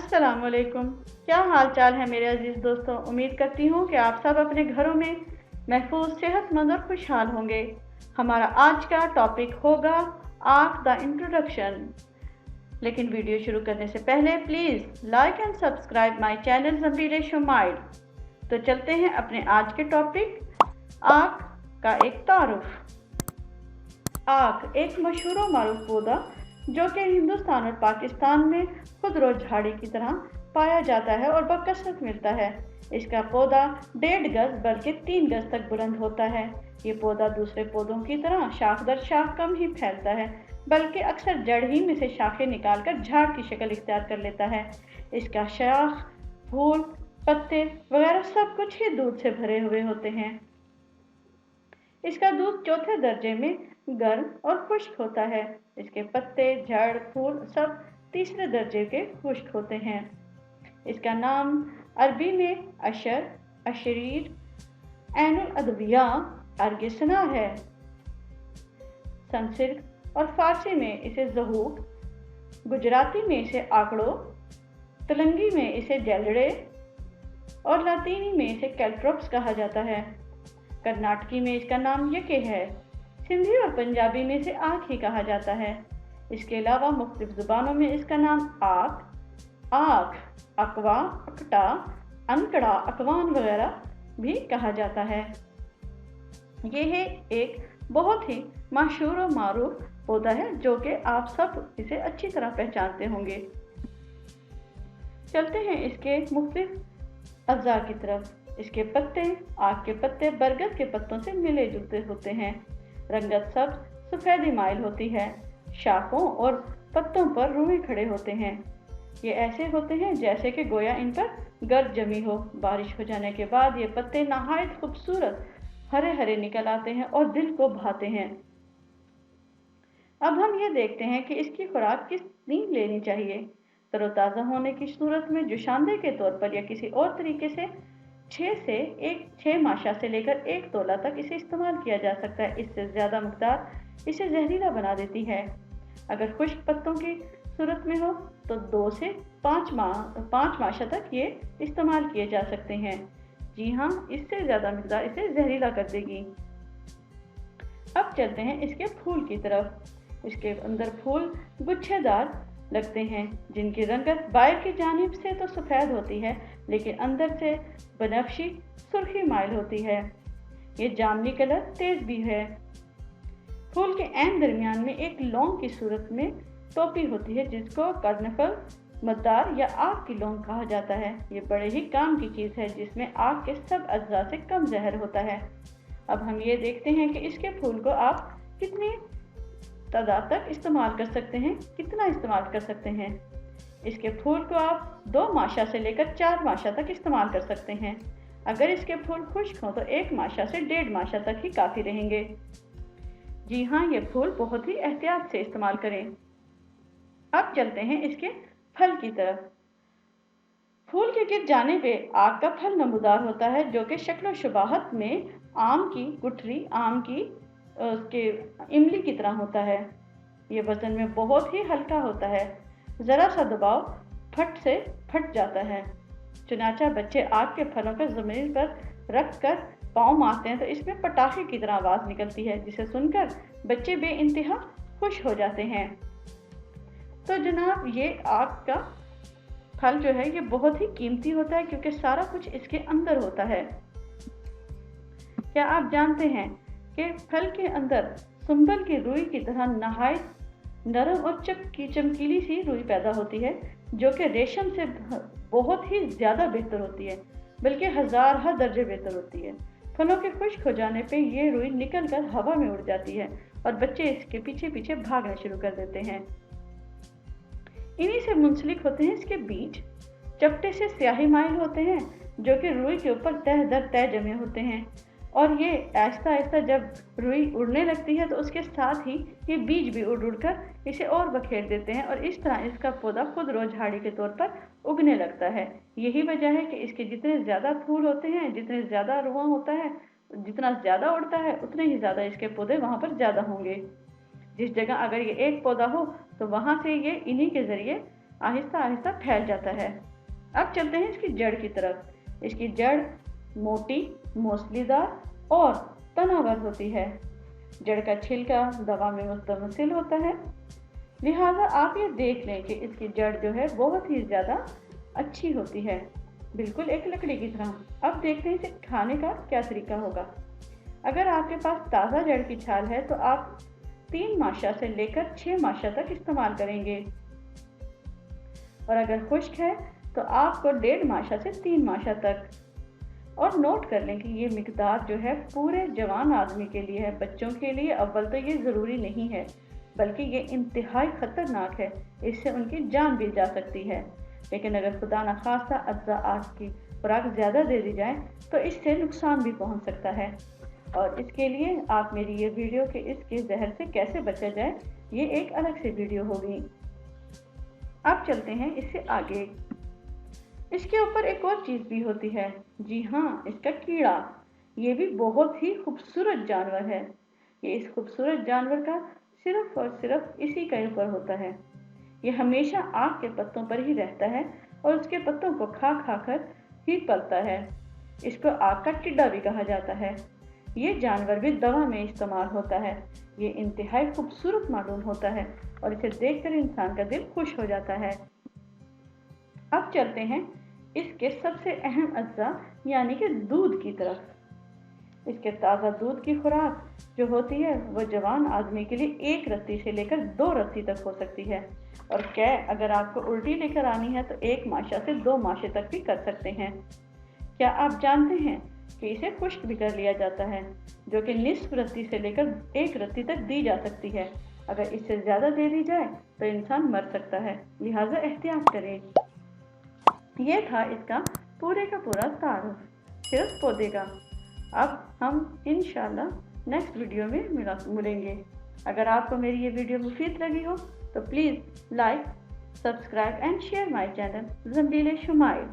अस्सलाम वालेकुम। क्या हाल चाल है मेरे अजीज़ दोस्तों। उम्मीद करती हूँ कि आप सब अपने घरों में महफूज, सेहतमंद और खुशहाल होंगे। हमारा आज का टॉपिक होगा आर्क द इंट्रोडक्शन। लेकिन वीडियो शुरू करने से पहले please like and subscribe my channel Zameer Shumail. तो चलते हैं अपने आज के टॉपिक, आर्क का एक तारुफ। आर्क एक मशहूर और मारूफ पौधा जो कि हिंदुस्तान और पाकिस्तान में खुदरो झाड़ी की तरह पाया जाता है और बकसरत मिलता है। इसका पौधा 1.5 गज बल्कि 3 गज तक बुलंद होता है। ये पौधा दूसरे पौधों की तरह शाख दर शाख कम ही फैलता है, बल्कि अक्सर जड़ ही में से शाखें निकालकर झाड़ की शक्ल इख्तियार कर लेता है। इसका शाख, फूल, पत्ते वगैरह सब कुछ ही दूध से भरे हुए होते हैं। इसका दूध चौथे दर्जे में गर्म और खुश्क होता है। इसके पत्ते, जड़, फूल सब तीसरे दर्जे के खुश्क होते हैं। इसका नाम अरबी में अशर, अशरीर, ऐनुल अदविया, अर्गिसना है। संस्कृत और फारसी में इसे ज़हूक, गुजराती में इसे आकड़ो, तेलंगी में इसे जैलड़े और लातीनी में इसे कैल्ट्रोप्स कहा जाता है। कर्नाटकी में इसका नाम यके है। सिंधी और पंजाबी में इसे आक ही कहा जाता है। इसके अलावा मुख्तलिफ ज़ुबानों में इसका नाम आक, आक, अकवा, अकटा, अनकड़ा, अकवान वगैरह भी कहा जाता है। यह है एक बहुत ही मशहूर और मारूफ पौधा है जो कि आप सब इसे अच्छी तरह पहचानते होंगे। चलते हैं इसके मुख्तलिफ अज़्ज़ा की तरफ। इसके पत्ते, आक के पत्ते बरगद के पत्तों से मिले जुलते होते हैं। रंगत सब सफ़ेदी माइल होती है। शाखों और पत्तों पर रुए खड़े होते हैं। ये ऐसे होते हैं जैसे कि गोया इन पर गर्द जमी हो। बारिश हो जाने के बाद ये पत्ते नहायत खूबसूरत हरे हरे निकल आते हैं और दिल को भाते हैं। अब हम ये देखते हैं कि इसकी खुराक कितनी लेनी चाहिए। तरोताज़ा होने की सूरत में जुशांदे के तौर पर या किसी और तरीके से 6 माशा से लेकर 1 तोला तक इसे इस्तेमाल किया जा सकता है। इससे ज़्यादा मकदार इसे जहरीला बना देती है। अगर खुश्क पत्तों की सूरत में हो तो 2 से 5 माशा तक ये इस्तेमाल किए जा सकते हैं। जी हाँ, इससे ज़्यादा मकदार इसे जहरीला कर देगी। अब चलते हैं इसके फूल की तरफ। इसके अंदर फूल गुच्छेदार लगते हैं जिनकी रंगत बाहर की जानिब से तो सफ़ेद होती है, लेकिन अंदर से बनफशी सुर्खी माइल होती है। ये जामनी कलर तेज भी है। फूल के ऐन दरमियान में एक लौंग की सूरत में टोपी होती है जिसको कर्नफल, मद्दार या आग की लौंग कहा जाता है। ये बड़े ही काम की चीज़ है जिसमें आग के सब अज्जा से कम जहर होता है। अब हम ये देखते हैं कि इसके फूल को आप कितनी तादाद तक इस्तेमाल कर सकते हैं, कितना इस्तेमाल कर सकते हैं। इसके फूल को आप 2 माशा से लेकर 4 माशा तक इस्तेमाल कर सकते हैं। अगर इसके फूल खुश्क हों तो 1 माशा से 1.5 माशा तक ही काफ़ी रहेंगे। जी हाँ, ये फूल बहुत ही एहतियात से इस्तेमाल करें। अब चलते हैं इसके फल की तरफ। फूल के गिर जाने पे आग का फल नमूदार होता है जो कि शक्ल शुबाहत में आम की गुठली, आम की उसके इमली की तरह होता है। ये वज़न में बहुत ही हल्का होता है। ज़रा सा दबाव फट से फट जाता है। चुनाचा बच्चे आग के फलों को ज़मीन पर रख कर पाँव मारते हैं तो इसमें पटाखे की तरह आवाज़ निकलती है जिसे सुनकर बच्चे बेइंतहा खुश हो जाते हैं। तो जनाब, ये आग का फल जो है ये बहुत ही कीमती होता है क्योंकि सारा कुछ इसके अंदर होता है। क्या आप जानते हैं कि फल के अंदर सुंबल की रुई की तरह नहायत नरम और चमकीली सी रुई पैदा होती है जो कि रेशम से बहुत ही ज़्यादा बेहतर होती है, बल्कि हज़ार दर्जे बेहतर होती है। फलों के खुश्क हो जाने पे ये रुई निकल कर हवा में उड़ जाती है और बच्चे इसके पीछे पीछे भागना शुरू कर देते हैं। इन्हीं से मुंसलिक होते हैं इसके बीज। चपटे से स्याही माइल होते हैं जो कि रुई के ऊपर तह दर तह जमे होते हैं और ये आहिस्ता आहिस्ता जब रुई उड़ने लगती है तो उसके साथ ही ये बीज भी उड़ कर इसे और बखेर देते हैं और इस तरह इसका पौधा खुद रोज झाड़ी के तौर पर उगने लगता है। यही वजह है कि इसके जितने ज़्यादा फूल होते हैं, जितने ज़्यादा रुआ होता है, जितना ज़्यादा उड़ता है उतने ही ज़्यादा इसके पौधे वहाँ पर ज़्यादा होंगे। जिस जगह अगर ये एक पौधा हो तो वहाँ से ये इन्हीं के ज़रिए आहिस्ता आहिस्ता फैल जाता है। अब चलते हैं इसकी जड़ की तरफ। इसकी जड़ मोटी, मूसलीदार और तनावर होती है। जड़ का छिलका दवा में मुस्तमसिल होता है, लिहाजा आप ये देख लें कि इसकी जड़ जो है बहुत ही ज़्यादा अच्छी होती है, बिल्कुल एक लकड़ी की तरह। अब देखते हैं इसे खाने का क्या तरीका होगा। अगर आपके पास ताज़ा जड़ की छाल है तो आप 3 माशा से लेकर 6 माशा तक इस्तेमाल करेंगे, और अगर खुश्क है तो आपको 1.5 माशा से 3 माशा तक। और नोट कर लें कि ये मिकदार जो है पूरे जवान आदमी के लिए है, बच्चों के लिए अव्वल तो ये ज़रूरी नहीं है, बल्कि ये इंतहाई ख़तरनाक है, इससे उनकी जान भी जा सकती है। लेकिन अगर खुदा न खास्ता अज़्ज़ाआत की खुराक ज़्यादा दे दी जाए तो इससे नुकसान भी पहुंच सकता है, और इसके लिए आप मेरी ये वीडियो कि इसके जहर से कैसे बचा जाए, ये एक अलग से वीडियो होगी। अब चलते हैं इससे आगे। इसके ऊपर एक और चीज़ भी होती है, जी हाँ, इसका कीड़ा। ये भी बहुत ही खूबसूरत जानवर है। ये इस खूबसूरत जानवर का सिर्फ और सिर्फ इसी के ऊपर होता है। ये हमेशा आग के पत्तों पर ही रहता है और उसके पत्तों को खा खा कर ही पलता है। इसको आग का टिड्डा भी कहा जाता है। ये जानवर भी दवा में इस्तेमाल होता है। ये इंतहाई खूबसूरत मालूम होता है और इसे देखकर इंसान का दिल खुश हो जाता है। अब चलते हैं इसके सबसे अहम अज्जा यानी कि दूध की तरफ। इसके ताज़ा दूध की खुराक जो होती है वो जवान आदमी के लिए 1 रत्ती से लेकर 2 रत्ती तक हो सकती है, और अगर आपको उल्टी लेकर आनी है तो 1 माशा से 2 माशे तक भी कर सकते हैं। क्या आप जानते हैं कि इसे खुश्क भी कर लिया जाता है, जो कि निस्फ रत्ती से लेकर 1 रत्ती तक दी जा सकती है। अगर इससे ज़्यादा दे दी जाए तो इंसान मर सकता है, लिहाजा एहतियात करें। ये था इसका पूरे का पूरा तारुफ सिर्फ पौधे का। अब हम इंशाल्लाह नेक्स्ट वीडियो में मिलेंगे। अगर आपको मेरी ये वीडियो मुफीद लगी हो तो please like, subscribe and share my channel Zambeel Shumail.